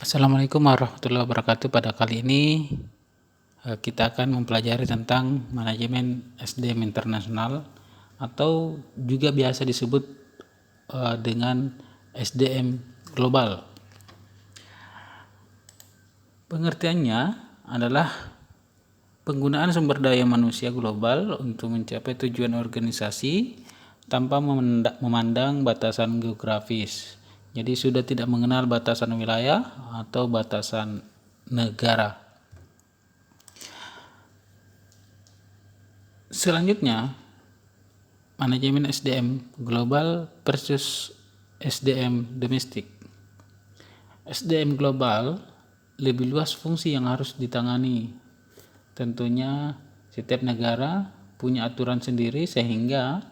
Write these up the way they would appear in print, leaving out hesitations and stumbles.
Assalamualaikum warahmatullahi wabarakatuh. Pada kali ini kita akan mempelajari tentang manajemen SDM internasional atau juga biasa disebut dengan SDM global. Pengertiannya adalah penggunaan sumber daya manusia global untuk mencapai tujuan organisasi tanpa memandang batasan geografis. Jadi sudah tidak mengenal batasan wilayah atau batasan negara. Selanjutnya, manajemen SDM global versus SDM domestik. SDM global lebih luas fungsi yang harus ditangani. Tentunya setiap negara punya aturan sendiri sehingga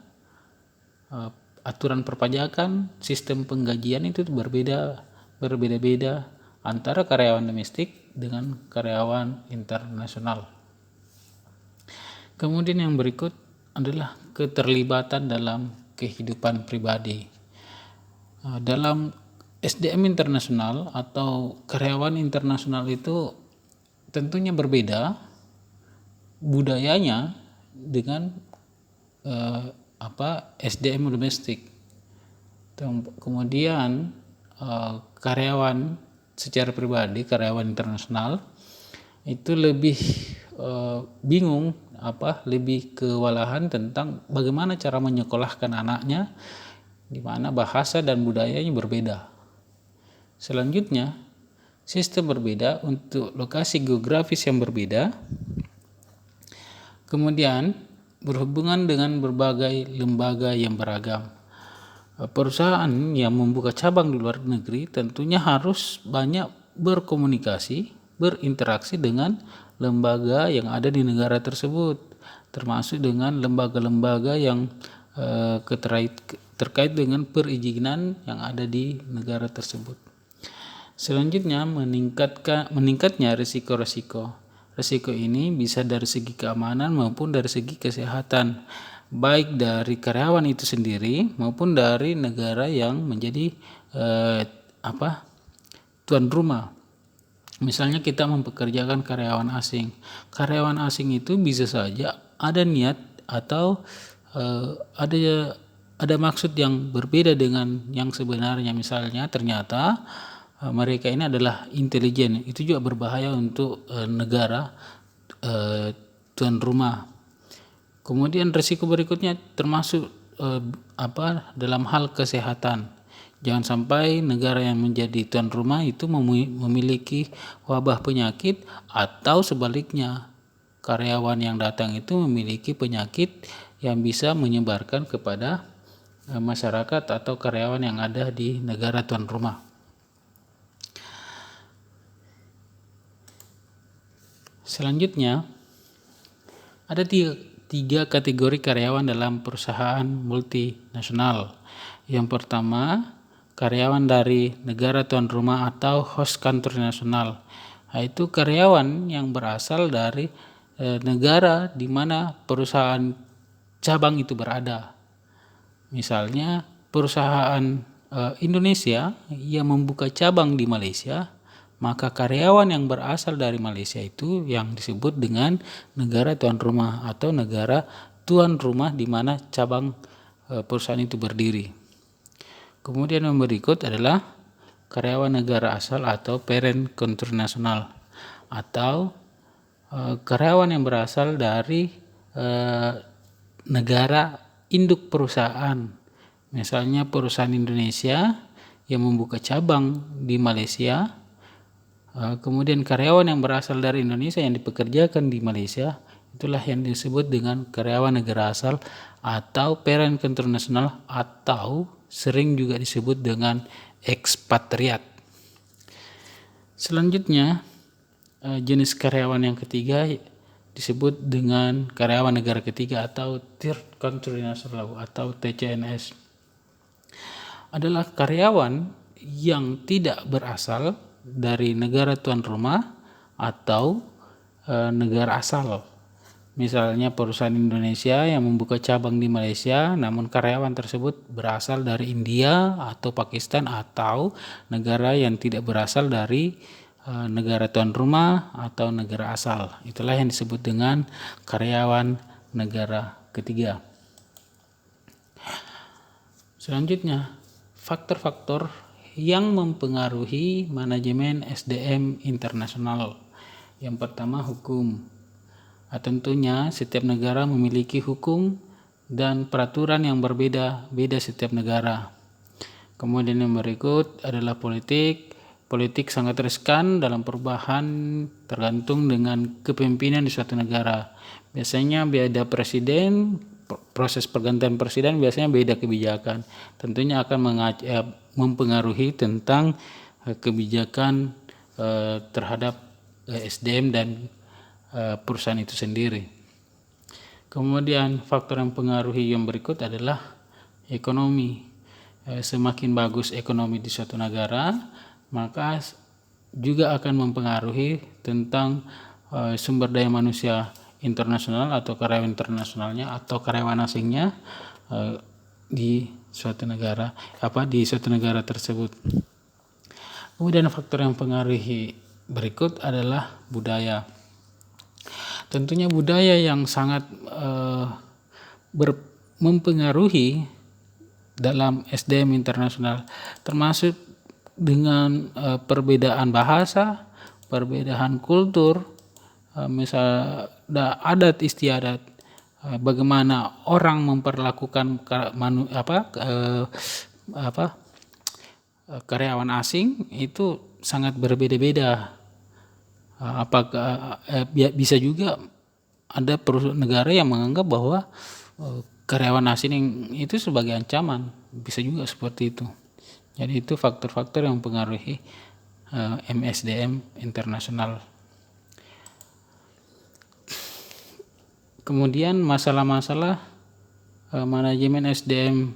aturan perpajakan, sistem penggajian itu berbeda-beda antara karyawan domestik dengan karyawan internasional. Kemudian yang berikut adalah keterlibatan dalam kehidupan pribadi. Dalam SDM internasional atau karyawan internasional itu tentunya berbeda budayanya dengan SDM domestik. Kemudian karyawan secara pribadi, karyawan internasional itu lebih bingung lebih kewalahan tentang bagaimana cara menyekolahkan anaknya, di mana bahasa dan budayanya berbeda. Selanjutnya, sistem berbeda untuk lokasi geografis yang berbeda. Kemudian berhubungan dengan berbagai lembaga yang beragam. Perusahaan yang membuka cabang di luar negeri tentunya harus banyak berkomunikasi, berinteraksi dengan lembaga yang ada di negara tersebut, termasuk dengan lembaga-lembaga yang terkait dengan perizinan yang ada di negara tersebut. Selanjutnya, meningkatnya risiko-risiko. Risiko ini bisa dari segi keamanan maupun dari segi kesehatan, baik dari karyawan itu sendiri maupun dari negara yang menjadi tuan rumah. Misalnya kita mempekerjakan karyawan asing. Karyawan asing itu bisa saja ada niat atau ada maksud yang berbeda dengan yang sebenarnya. Misalnya ternyata mereka ini adalah intelijen, itu juga berbahaya untuk negara tuan rumah. Kemudian risiko berikutnya termasuk dalam hal kesehatan. Jangan sampai negara yang menjadi tuan rumah itu memiliki wabah penyakit atau sebaliknya karyawan yang datang itu memiliki penyakit yang bisa menyebarkan kepada masyarakat atau karyawan yang ada di negara tuan rumah. Selanjutnya, ada tiga kategori karyawan dalam perusahaan multinasional. Yang pertama, karyawan dari negara tuan rumah atau host country nasional, yaitu karyawan yang berasal dari negara di mana perusahaan cabang itu berada. Misalnya perusahaan Indonesia yang membuka cabang di Malaysia, maka karyawan yang berasal dari Malaysia itu yang disebut dengan negara tuan rumah atau negara tuan rumah di mana cabang perusahaan itu berdiri. Kemudian yang berikut adalah karyawan negara asal atau parent country nasional atau karyawan yang berasal dari negara induk perusahaan. Misalnya perusahaan Indonesia yang membuka cabang di Malaysia, kemudian karyawan yang berasal dari Indonesia yang dipekerjakan di Malaysia, itulah yang disebut dengan karyawan negara asal atau parent country nasional atau sering juga disebut dengan ekspatriat. Selanjutnya, jenis karyawan yang ketiga disebut dengan karyawan negara ketiga atau third country national atau TCNS. Adalah karyawan yang tidak berasal dari negara tuan rumah atau negara asal. Misalnya perusahaan Indonesia yang membuka cabang di Malaysia, namun karyawan tersebut berasal dari India atau Pakistan atau negara yang tidak berasal dari negara tuan rumah atau negara asal. Itulah yang disebut dengan karyawan negara ketiga. Selanjutnya, faktor-faktor yang mempengaruhi manajemen SDM internasional. Yang pertama, hukum. Tentunya setiap negara memiliki hukum dan peraturan yang berbeda-beda setiap negara. Kemudian yang berikut adalah politik. Politik sangat riskan dalam perubahan tergantung dengan kepemimpinan di suatu negara. Biasanya beda presiden, proses pergantian presiden biasanya beda kebijakan. Tentunya akan mempengaruhi tentang kebijakan terhadap SDM dan perusahaan itu sendiri. Kemudian faktor yang mempengaruhi yang berikut adalah ekonomi. Semakin bagus ekonomi di suatu negara, maka juga akan mempengaruhi tentang sumber daya manusia internasional atau karyawan internasionalnya atau karyawan asingnya di suatu negara tersebut. Kemudian faktor yang mempengaruhi berikut adalah budaya. Tentunya budaya yang sangat mempengaruhi dalam SDM internasional, termasuk dengan perbedaan bahasa, perbedaan kultur, misal adat istiadat, bagaimana orang memperlakukan karyawan asing itu sangat berbeda-beda. Apakah bisa juga ada negara yang menganggap bahwa karyawan asing itu sebagai ancaman, bisa juga seperti itu. Jadi itu faktor-faktor yang mempengaruhi MSDM internasional. Kemudian masalah-masalah manajemen SDM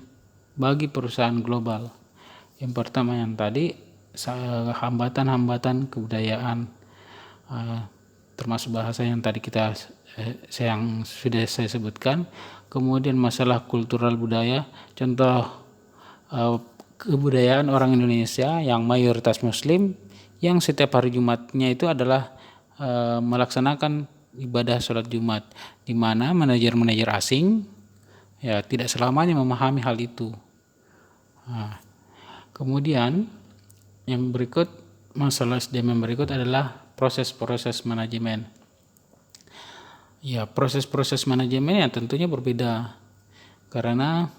bagi perusahaan global. Yang pertama yang tadi, hambatan-hambatan kebudayaan, termasuk bahasa yang tadi yang sudah saya sebutkan. Kemudian masalah kultural budaya, contoh kebudayaan orang Indonesia yang mayoritas Muslim, yang setiap hari Jumatnya itu adalah melaksanakan ibadah sholat Jumat, di mana manajer-manajer asing ya tidak selamanya memahami hal itu. Kemudian yang berikut, masalah SDM yang berikut adalah proses-proses manajemen. Ya, proses-proses manajemen yang tentunya berbeda karena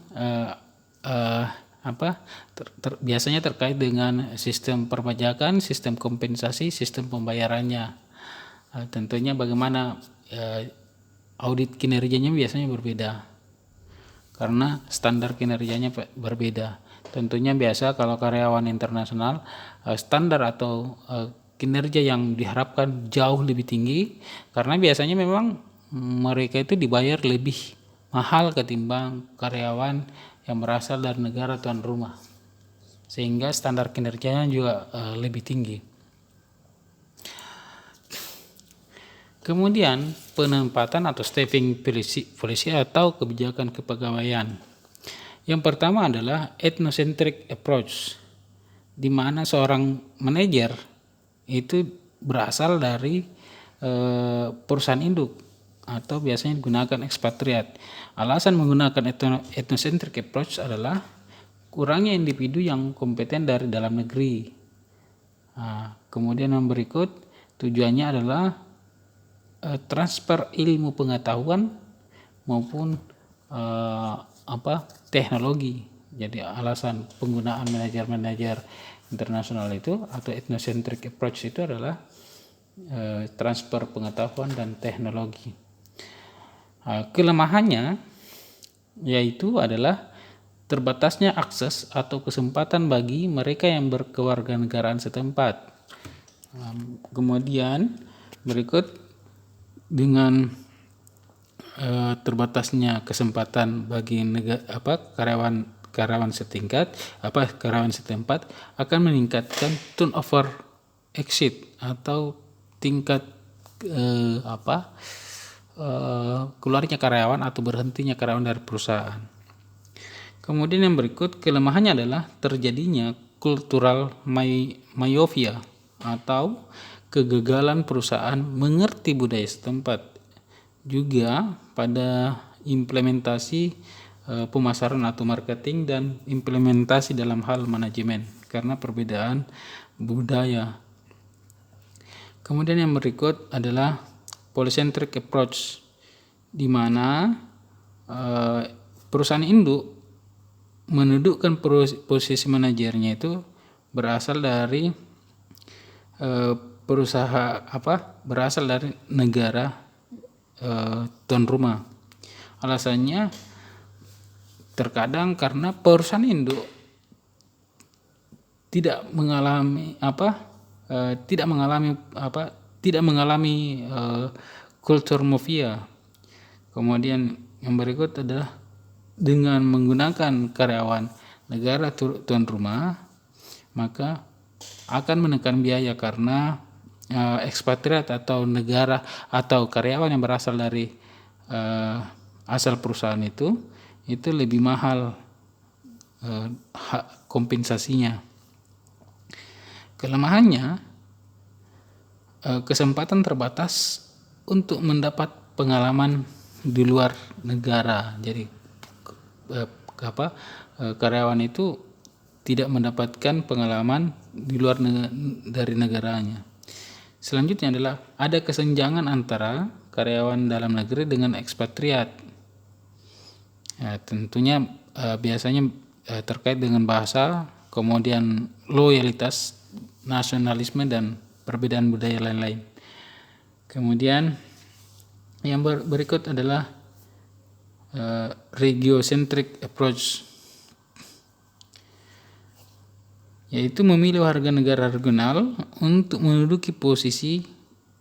biasanya terkait dengan sistem perpajakan, sistem kompensasi, sistem pembayarannya. Tentunya bagaimana audit kinerjanya biasanya berbeda karena standar kinerjanya berbeda. Tentunya biasa kalau karyawan internasional standar atau kinerja yang diharapkan jauh lebih tinggi karena biasanya memang mereka itu dibayar lebih mahal ketimbang karyawan yang berasal dari negara tuan rumah, sehingga standar kinerjanya juga lebih tinggi. Kemudian penempatan atau staffing policy atau kebijakan kepegawaian. Yang pertama adalah ethnocentric approach, di mana seorang manajer itu berasal dari perusahaan induk atau biasanya digunakan ekspatriat. Alasan menggunakan ethnocentric approach adalah kurangnya individu yang kompeten dari dalam negeri. Kemudian yang berikut, tujuannya adalah transfer ilmu pengetahuan maupun teknologi. Jadi alasan penggunaan manajer-manajer internasional itu atau ethnocentric approach itu adalah transfer pengetahuan dan teknologi. Kelemahannya yaitu adalah terbatasnya akses atau kesempatan bagi mereka yang berkewarganegaraan setempat. Kemudian berikut, dengan terbatasnya kesempatan bagi karyawan setempat akan meningkatkan turnover exit atau tingkat keluarnya karyawan atau berhentinya karyawan dari perusahaan. Kemudian yang berikut, kelemahannya adalah terjadinya cultural myopia atau kegagalan perusahaan mengerti budaya setempat. Juga pada implementasi pemasaran atau marketing dan implementasi dalam hal manajemen karena perbedaan budaya. Kemudian yang berikut adalah polycentric approach, di mana perusahaan induk mendudukkan posisi manajernya itu berasal dari berasal dari negara tuan rumah. Alasannya terkadang karena perusahaan induk tidak mengalami culture mafia. Kemudian yang berikut adalah dengan menggunakan karyawan negara tuan rumah, maka akan menekan biaya karena ekspatriat atau negara atau karyawan yang berasal dari asal perusahaan itu lebih mahal kompensasinya. Kelemahannya, kesempatan terbatas untuk mendapat pengalaman di luar negara. Jadi karyawan itu tidak mendapatkan pengalaman di luar dari negaranya. Selanjutnya adalah ada kesenjangan antara karyawan dalam negeri dengan ekspatriat. Ya, tentunya biasanya terkait dengan bahasa, kemudian loyalitas, nasionalisme, dan perbedaan budaya lain-lain. Kemudian yang berikut adalah regiocentric approach, yaitu memilih warga negara regional untuk menduduki posisi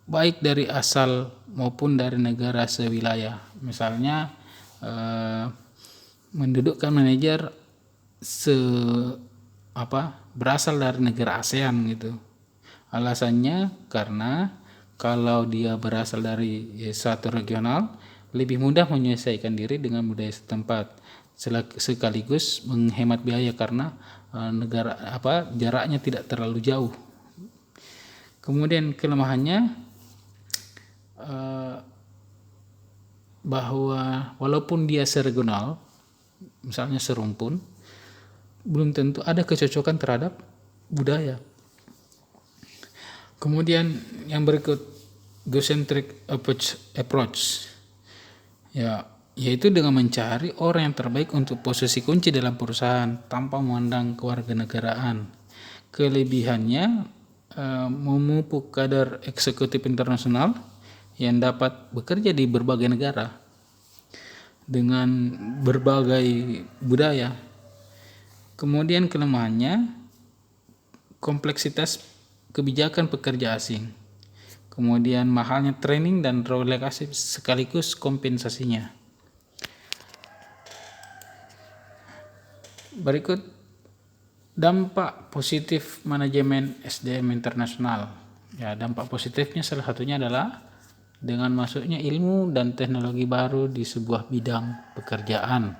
baik dari asal maupun dari negara sewilayah. Misalnya mendudukkan manajer berasal dari negara ASEAN gitu. Alasannya karena kalau dia berasal dari satu regional, lebih mudah menyesuaikan diri dengan budaya setempat, sekaligus menghemat biaya karena jaraknya tidak terlalu jauh. Kemudian kelemahannya bahwa walaupun dia seregional, misalnya serumpun, belum tentu ada kecocokan terhadap budaya. Kemudian yang berikut, geocentric approach, yaitu dengan mencari orang yang terbaik untuk posisi kunci dalam perusahaan tanpa memandang kewarganegaraan. Kelebihannya memupuk kadar eksekutif internasional yang dapat bekerja di berbagai negara dengan berbagai budaya. Kemudian kelemahannya, kompleksitas kebijakan pekerja asing, kemudian mahalnya training dan relokasi sekaligus kompensasinya. Berikut dampak positif manajemen SDM internasional. Ya, dampak positifnya salah satunya adalah dengan masuknya ilmu dan teknologi baru di sebuah bidang pekerjaan.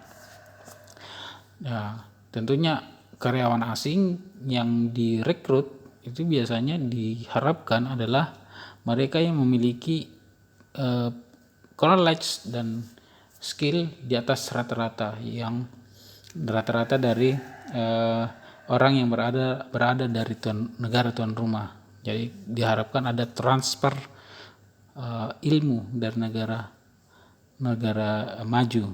Ya, tentunya karyawan asing yang direkrut itu biasanya diharapkan adalah mereka yang memiliki knowledge dan skill di atas rata-rata dari orang yang berada dari negara tuan rumah. Jadi diharapkan ada transfer ilmu dari negara maju.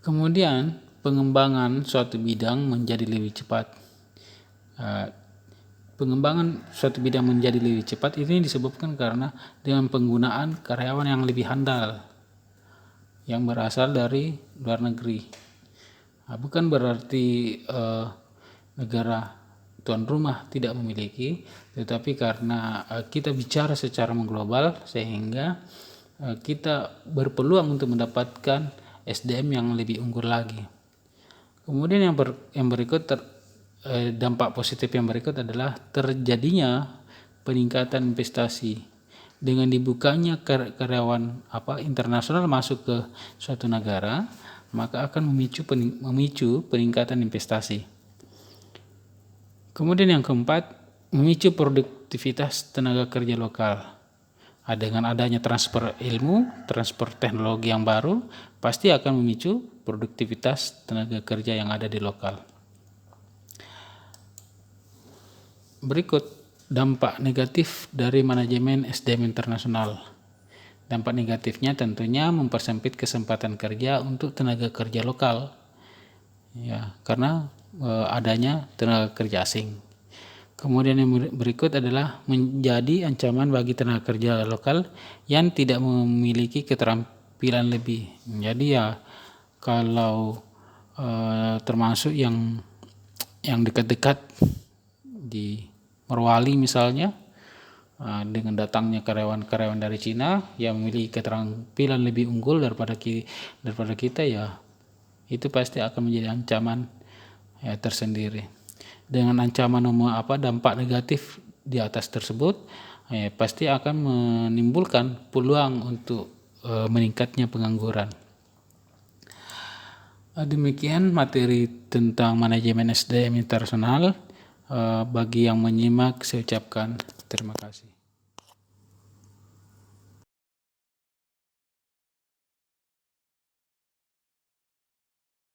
Kemudian pengembangan suatu bidang menjadi lebih cepat. Pengembangan suatu bidang menjadi lebih cepat ini disebabkan karena dengan penggunaan karyawan yang lebih handal yang berasal dari luar negeri. Bukan berarti negara tuan rumah tidak memiliki, tetapi karena kita bicara secara mengglobal sehingga kita berpeluang untuk mendapatkan SDM yang lebih unggul lagi. Kemudian yang berikut dampak positif yang berikut adalah terjadinya peningkatan investasi dengan dibukanya karyawan internasional masuk ke suatu negara, maka akan memicu peningkatan investasi. Kemudian yang keempat, memicu produktivitas tenaga kerja lokal. Dengan adanya transfer ilmu, transfer teknologi yang baru, pasti akan memicu produktivitas tenaga kerja yang ada di lokal. Berikut dampak negatif dari manajemen SDM internasional. Dampak negatifnya tentunya mempersempit kesempatan kerja untuk tenaga kerja lokal, ya, karena adanya tenaga kerja asing. Kemudian yang berikut adalah menjadi ancaman bagi tenaga kerja lokal yang tidak memiliki keterampilan lebih. Jadi ya kalau termasuk yang dekat-dekat di Morowali misalnya, dengan datangnya karyawan-karyawan dari Cina yang memiliki keterampilan lebih unggul daripada kita, ya itu pasti akan menjadi ancaman ya tersendiri. Dengan ancaman dampak negatif di atas tersebut, pasti akan menimbulkan peluang untuk meningkatnya pengangguran. Demikian materi tentang manajemen SDM internasional. Bagi yang menyimak, saya ucapkan terima kasih.